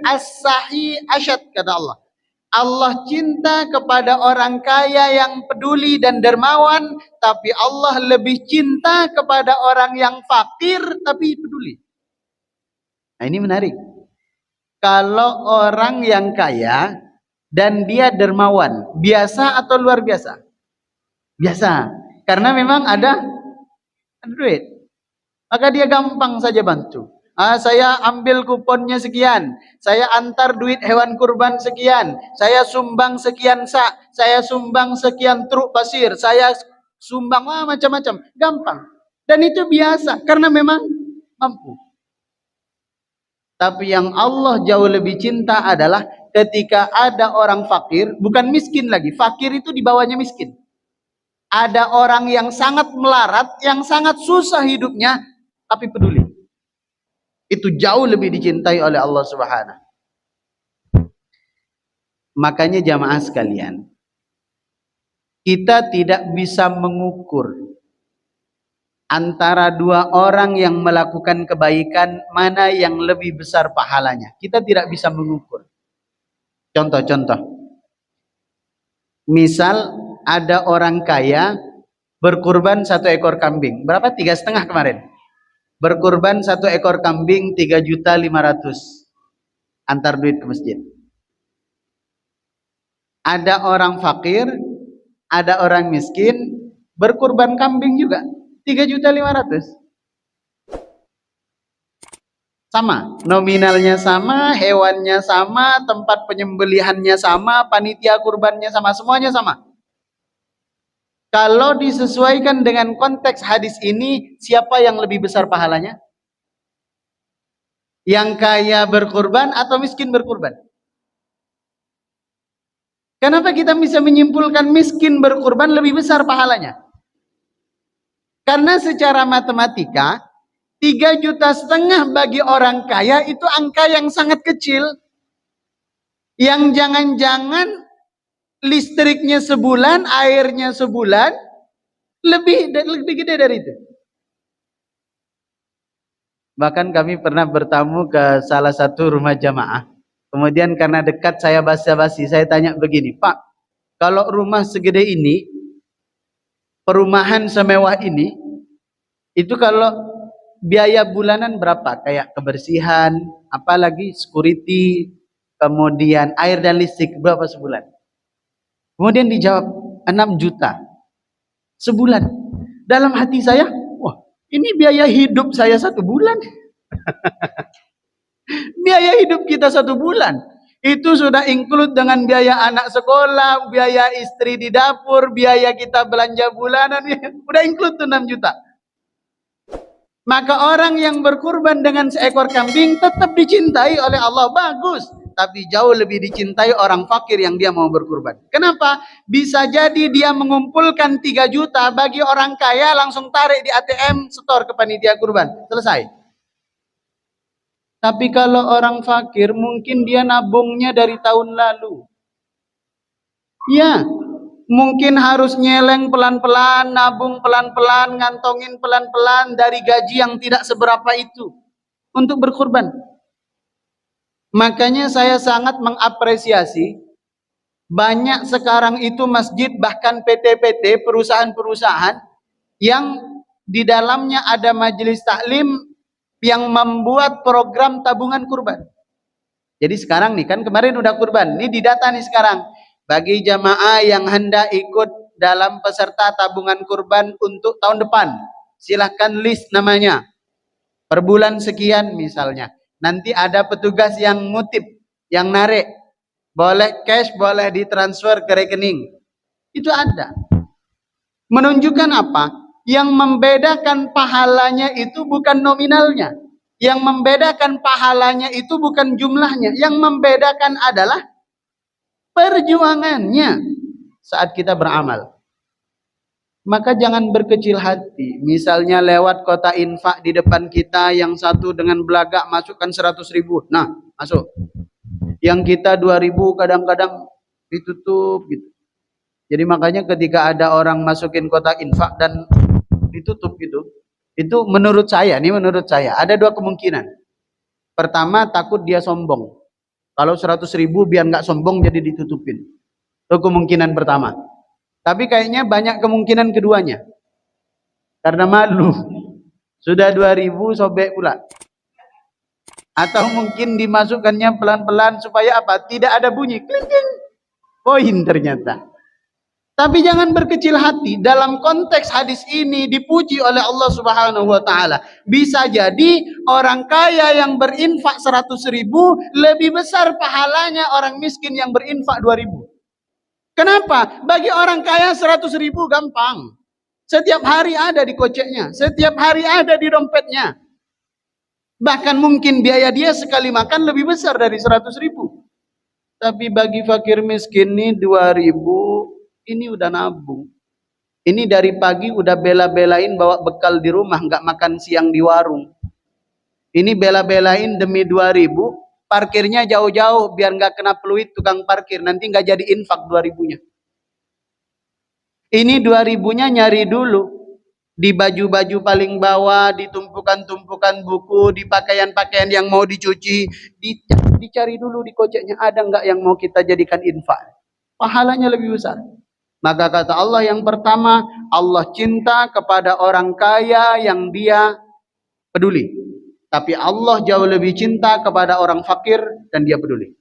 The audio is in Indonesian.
as-sahi asyad, kata Allah. Allah cinta kepada orang kaya yang peduli dan dermawan, tapi Allah lebih cinta kepada orang yang fakir tapi peduli. Nah, ini menarik. Kalau orang yang kaya dan dia dermawan, biasa atau luar biasa? Biasa. Karena memang ada duit. Maka dia gampang saja bantu. Saya ambil kuponnya sekian, saya antar duit hewan kurban sekian, saya sumbang sekian sak, saya sumbang sekian truk pasir, saya sumbang macam-macam, gampang. Dan itu biasa karena memang mampu. Tapi yang Allah jauh lebih cinta adalah ketika ada orang fakir, bukan miskin lagi, fakir itu di bawahnya miskin. Ada orang yang sangat melarat, yang sangat susah hidupnya, tapi peduli. Itu jauh lebih dicintai oleh Allah Subhanahu. Makanya jamaah sekalian, kita tidak bisa mengukur antara dua orang yang melakukan kebaikan mana yang lebih besar pahalanya. Kita tidak bisa mengukur. Contoh-contoh. Misal ada orang kaya berkurban 1 ekor kambing. Berapa? 3,5 kemarin. Berkurban 1 ekor kambing 3.500.000, antar duit ke masjid. Ada orang fakir, ada orang miskin, berkurban kambing juga 3.500.000. Sama, nominalnya sama, hewannya sama, tempat penyembelihannya sama, panitia kurbannya sama, semuanya sama. Kalau disesuaikan dengan konteks hadis ini, siapa yang lebih besar pahalanya? Yang kaya berkurban atau miskin berkurban? Kenapa kita bisa menyimpulkan miskin berkurban lebih besar pahalanya? Karena secara matematika, 3,5 juta bagi orang kaya itu angka yang sangat kecil. Yang jangan-jangan listriknya sebulan, airnya sebulan, lebih gede dari itu. Bahkan kami pernah bertamu ke salah satu rumah jamaah. Kemudian karena dekat saya basa-basi, saya tanya begini, Pak, kalau rumah segede ini, perumahan semewah ini, itu kalau biaya bulanan berapa? Kayak kebersihan, apalagi security, kemudian air dan listrik, berapa sebulan? Kemudian dijawab 6 juta sebulan. Dalam hati saya, wah, ini biaya hidup saya 1 bulan. Biaya hidup kita 1 bulan. Itu sudah include dengan biaya anak sekolah, biaya istri di dapur, biaya kita belanja bulanan. Udah include tuh 6 juta. Maka orang yang berkurban dengan seekor kambing tetap dicintai oleh Allah. Bagus. Tapi jauh lebih dicintai orang fakir yang dia mau berkurban. Kenapa? Bisa jadi dia mengumpulkan 3 juta, bagi orang kaya langsung tarik di ATM, setor ke panitia kurban. Selesai. Tapi kalau orang fakir, mungkin dia nabungnya dari tahun lalu. Ya, mungkin harus nyeleng pelan-pelan, nabung pelan-pelan, ngantongin pelan-pelan dari gaji yang tidak seberapa itu untuk berkurban. Makanya saya sangat mengapresiasi banyak sekarang itu masjid, bahkan PT-PT, perusahaan-perusahaan yang di dalamnya ada majelis taklim yang membuat program tabungan kurban. Jadi sekarang nih, kan kemarin udah kurban, ini didata nih sekarang. Bagi jamaah yang hendak ikut dalam peserta tabungan kurban untuk tahun depan, silahkan list namanya. Per bulan sekian misalnya. Nanti ada petugas yang ngutip, yang narik. Boleh cash, boleh ditransfer ke rekening. Itu ada. Menunjukkan apa? Yang membedakan pahalanya itu bukan nominalnya. Yang membedakan pahalanya itu bukan jumlahnya. Yang membedakan adalah perjuangannya saat kita beramal. Maka jangan berkecil hati. Misalnya lewat kota infak di depan kita, yang satu dengan belagak masukkan 100.000. Nah, masuk. Yang kita 2.000 kadang-kadang ditutup gitu. Jadi makanya ketika ada orang masukin kota infak dan ditutup gitu, itu menurut saya ada 2 kemungkinan. Pertama, takut dia sombong. Kalau 100.000 biar nggak sombong jadi ditutupin. Itu kemungkinan pertama. Tapi kayaknya banyak kemungkinan keduanya. Karena malu. Sudah 2.000 sobek pula. Atau mungkin dimasukkannya pelan-pelan supaya apa? Tidak ada bunyi. Kling, kling. Poin ternyata. Tapi jangan berkecil hati. Dalam konteks hadis ini dipuji oleh Allah Subhanahu wa taala. Bisa jadi orang kaya yang berinfak 100.000 lebih besar pahalanya orang miskin yang berinfak 2.000. Kenapa? Bagi orang kaya 100.000 gampang. Setiap hari ada di koceknya, setiap hari ada di dompetnya. Bahkan mungkin biaya dia sekali makan lebih besar dari 100.000. Tapi bagi fakir miskin ini 2.000 ini udah nabung. Ini dari pagi udah bela-belain bawa bekal di rumah, nggak makan siang di warung. Ini bela-belain demi 2.000, parkirnya jauh-jauh biar nggak kena peluit tukang parkir, nanti nggak jadi infak 2.000-nya. Ini 2.000-nya nyari dulu di baju-baju paling bawah, di tumpukan-tumpukan buku, di pakaian-pakaian yang mau dicuci, dicari dulu di koceknya ada nggak yang mau kita jadikan infak. Pahalanya lebih besar. Maka kata Allah yang pertama, Allah cinta kepada orang kaya yang dia peduli. Tapi Allah jauh lebih cinta kepada orang fakir dan dia peduli.